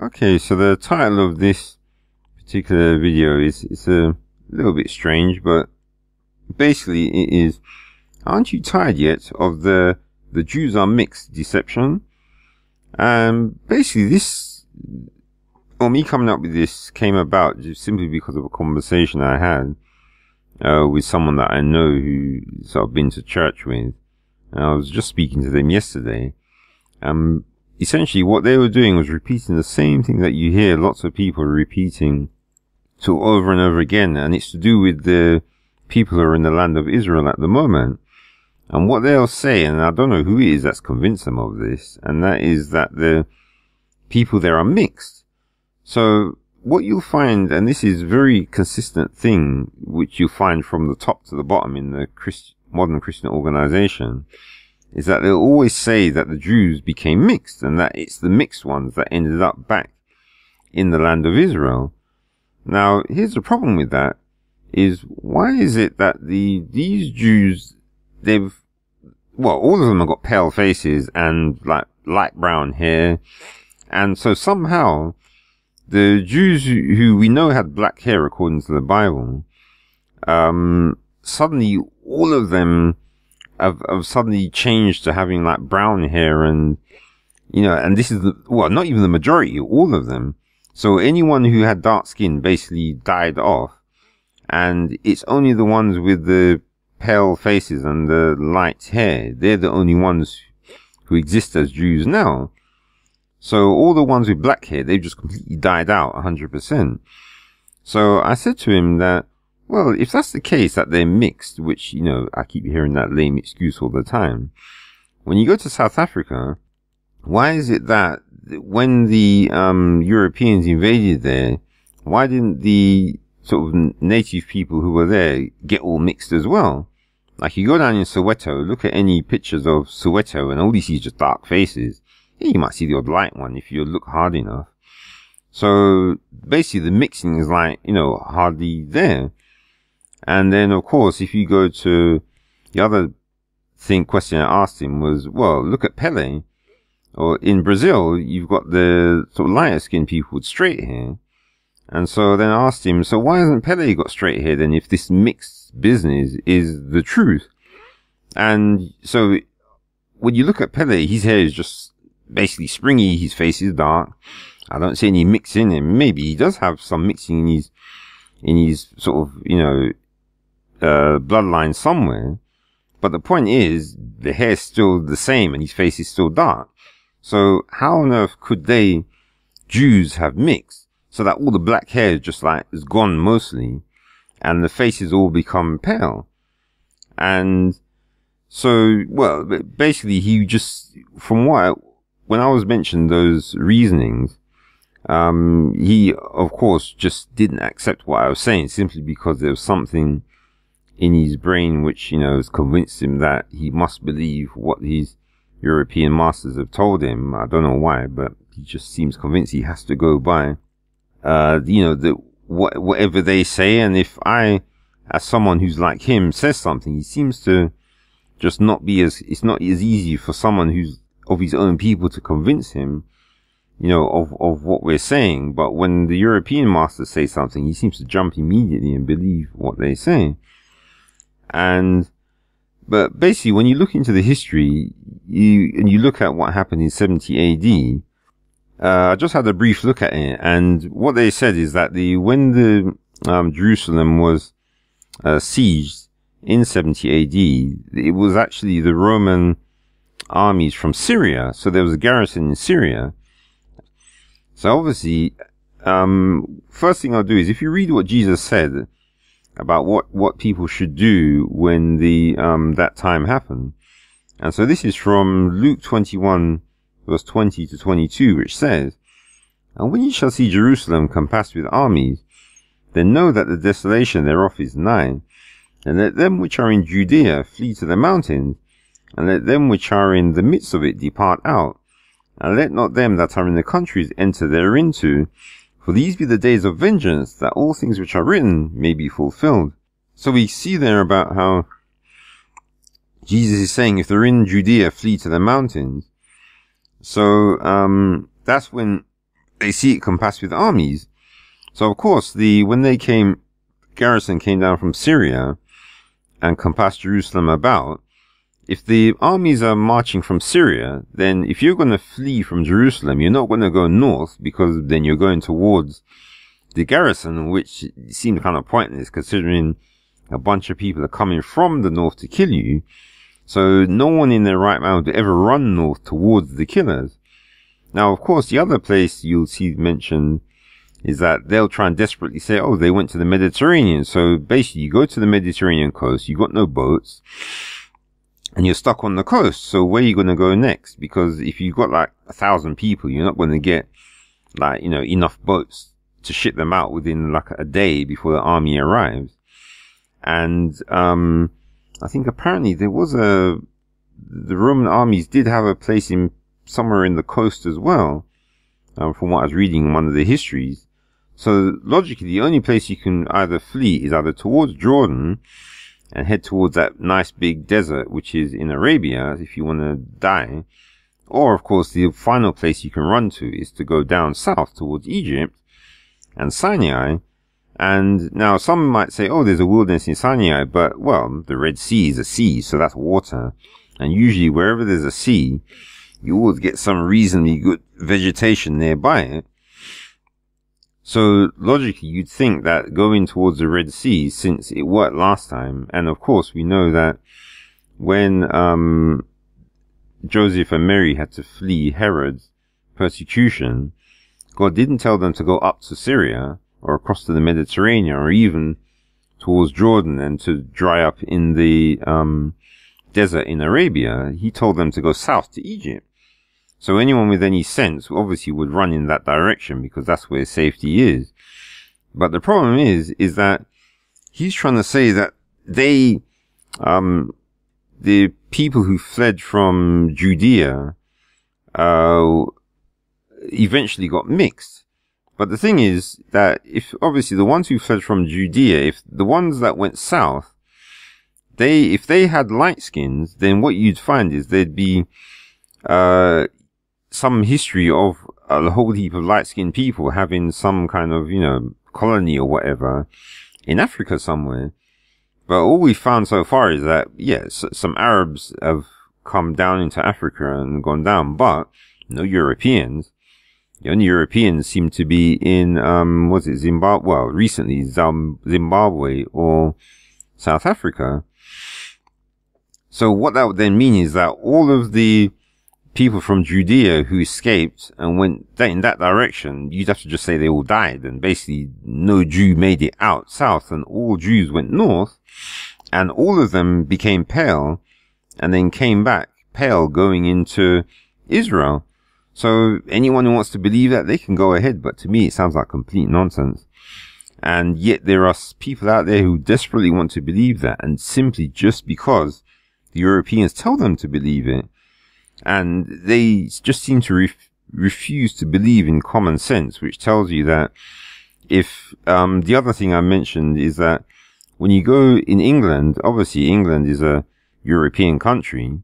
Okay, so the title of this particular video is a little bit strange, but basically it is, aren't you tired yet of the Jews are mixed deception? And basically this, or me coming up with this, came about just simply because of a conversation I had with someone that I know who sort of been to church with. And I was just speaking to them yesterday. Essentially what they were doing was repeating the same thing that you hear lots of people repeating so over and over again, and it's to do with the people who are in the land of Israel at the moment. And what they'll say, and I don't know who it is that's convinced them of this, and that is that the people there are mixed. So what you'll find, and this is a very consistent thing, which you'll find from the top to the bottom in the modern Christian organization, is that they'll always say that the Jews became mixed, and that it's the mixed ones that ended up back in the land of Israel. Now, here's the problem with that, is why is it that these Jews, all of them have got pale faces and like light brown hair, and so somehow the Jews who we know had black hair according to the Bible, suddenly all of them have suddenly changed to having like brown hair, and and this is not even the majority, all of them. So anyone who had dark skin basically died off, and it's only the ones with the pale faces and the light hair, they're the only ones who exist as Jews now. So all the ones with black hair, they've just completely died out 100%. So I said to him that, well, if that's the case, that they're mixed, which, I keep hearing that lame excuse all the time. When you go to South Africa, why is it that when the Europeans invaded there, why didn't the sort of native people who were there get all mixed as well? Like, you go down in Soweto, look at any pictures of Soweto, and all you see is just dark faces. Yeah, you might see the odd light one if you look hard enough. So basically the mixing is like, hardly there. And then, of course, if you go to the other question I asked him was, well, look at Pele. Or in Brazil, you've got the sort of lighter skinned people with straight hair. And so then I asked him, so why hasn't Pele got straight hair then, if this mixed business is the truth? And so when you look at Pele, his hair is just basically springy, his face is dark. I don't see any mix in him. Maybe he does have some mixing in his sort of, bloodline somewhere. But the point is, the hair's still the same and his face is still dark. So how on earth could Jews have mixed, so that all the black hair is gone mostly, and the faces all become pale? And so, basically he just, when I was mentioned those reasonings, he of course just didn't accept what I was saying, simply because there was something in his brain which, has convinced him that he must believe what his European masters have told him. I don't know why, but he just seems convinced he has to go by, whatever they say. And if I, as someone who's like him, says something, he seems to just it's not as easy for someone who's of his own people to convince him, of what we're saying. But when the European masters say something, he seems to jump immediately and believe what they say. But basically, when you look into the history, you look at what happened in 70 AD, I just had a brief look at it, and what they said is that when the Jerusalem was sieged in 70 AD, it was actually the Roman armies from Syria. So there was a garrison in Syria. So obviously, first thing I'll do is, if you read what Jesus said about what people should do when that time happened. And so this is from Luke 21 verse 20 to 22, which says, "And when ye shall see Jerusalem compassed with armies, then know that the desolation thereof is nigh. And let them which are in Judea flee to the mountains, and let them which are in the midst of it depart out. And let not them that are in the countries enter thereinto. For these be the days of vengeance, that all things which are written may be fulfilled." So we see there about how Jesus is saying, if they're in Judea, flee to the mountains. So that's when they see it compassed with armies. So of course, when garrison came down from Syria and compassed Jerusalem about, if the armies are marching from Syria, then if you're going to flee from Jerusalem, you're not going to go north, because then you're going towards the garrison, which seemed kind of pointless considering a bunch of people are coming from the north to kill you. So no one in their right mind would ever run north towards the killers. Now, of course, the other place you'll see mentioned is that they'll try and desperately say, oh, they went to the Mediterranean. So basically, you go to the Mediterranean coast, you've got no boats, and you're stuck on the coast. So where are you going to go next? Because if you've got like 1,000 people, you're not going to get like, enough boats to ship them out within like a day before the army arrives. And, I think apparently the Roman armies did have a place somewhere in the coast as well, from what I was reading in one of the histories. So logically, the only place you can either flee is either towards Jordan and head towards that nice big desert, which is in Arabia, if you want to die. Or, of course, the final place you can run to is to go down south towards Egypt and Sinai. And now some might say, oh, there's a wilderness in Sinai, but, well, the Red Sea is a sea, so that's water. And usually wherever there's a sea, you always get some reasonably good vegetation nearby it. So logically, you'd think that going towards the Red Sea, since it worked last time, and of course we know that when Joseph and Mary had to flee Herod's persecution, God didn't tell them to go up to Syria or across to the Mediterranean or even towards Jordan and to dry up in the desert in Arabia. He told them to go south to Egypt. So anyone with any sense obviously would run in that direction because that's where safety is. But the problem is that he's trying to say that the people who fled from Judea, eventually got mixed. But the thing is that if obviously the ones who fled from Judea, if the ones that went south, if they had light skins, then what you'd find is there'd be, some history of a whole heap of light-skinned people having some kind of, colony or whatever in Africa somewhere. But all we found so far is that, yes, some Arabs have come down into Africa and gone down, but no Europeans. The only Europeans seem to be in, Zimbabwe? Well, recently, Zimbabwe or South Africa. So what that would then mean is that all of the people from Judea who escaped and went in that direction, you'd have to just say they all died, and basically no Jew made it out south, and all Jews went north, and all of them became pale, and then came back pale going into Israel. So anyone who wants to believe that, they can go ahead, but to me it sounds like complete nonsense. And yet there are people out there who desperately want to believe that, and simply just because the Europeans tell them to believe it. And they just seem to refuse to believe in common sense, which tells you that if, the other thing I mentioned is that when you go in England, obviously England is a European country.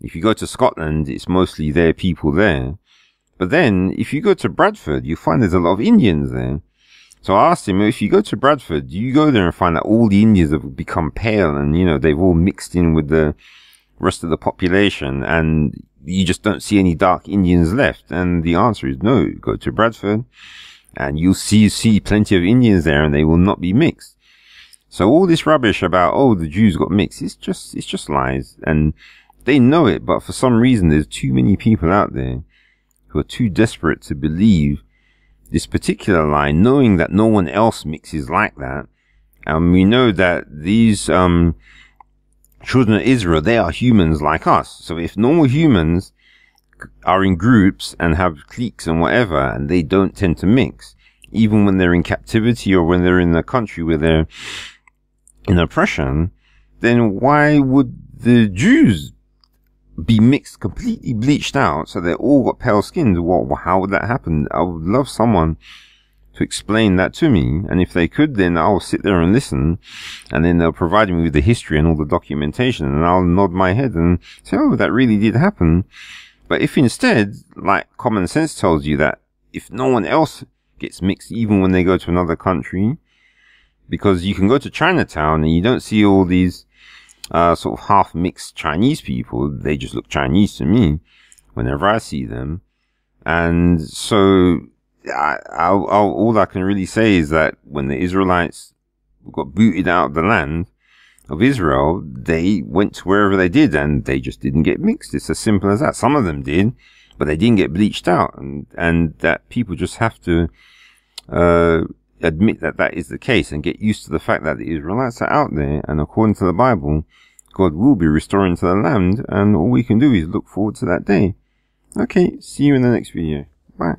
If you go to Scotland, it's mostly their people there. But then if you go to Bradford, you find there's a lot of Indians there. So I asked him, if you go to Bradford, do you go there and find that all the Indians have become pale and, they've all mixed in with the rest of the population and you just don't see any dark Indians left? And the answer is no. Go to Bradford and you'll see plenty of Indians there and they will not be mixed. So all this rubbish about, oh, the Jews got mixed, it's just lies. And they know it, but for some reason there's too many people out there who are too desperate to believe this particular lie, knowing that no one else mixes like that. And we know that these, children of Israel, they are humans like us. So if normal humans are in groups and have cliques and whatever, and they don't tend to mix, even when they're in captivity or when they're in a country where they're in oppression, then why would the Jews be mixed, completely bleached out, so they all got pale skins? How would that happen? I would love someone to explain that to me, and if they could, then I'll sit there and listen, and then they'll provide me with the history and all the documentation, and I'll nod my head and say, oh, that really did happen. But if instead, like common sense tells you that if no one else gets mixed, even when they go to another country, because you can go to Chinatown and you don't see all these sort of half-mixed Chinese people. They just look Chinese to me whenever I see them. And so all I can really say is that when the Israelites got booted out of the land of Israel, they went to wherever they did and they just didn't get mixed. It's as simple as that. Some of them did, but they didn't get bleached out. And that people just have to admit that that is the case and get used to the fact that the Israelites are out there, and according to the Bible, God will be restoring to the land, and all we can do is look forward to that day. Okay, see you in the next video. Bye.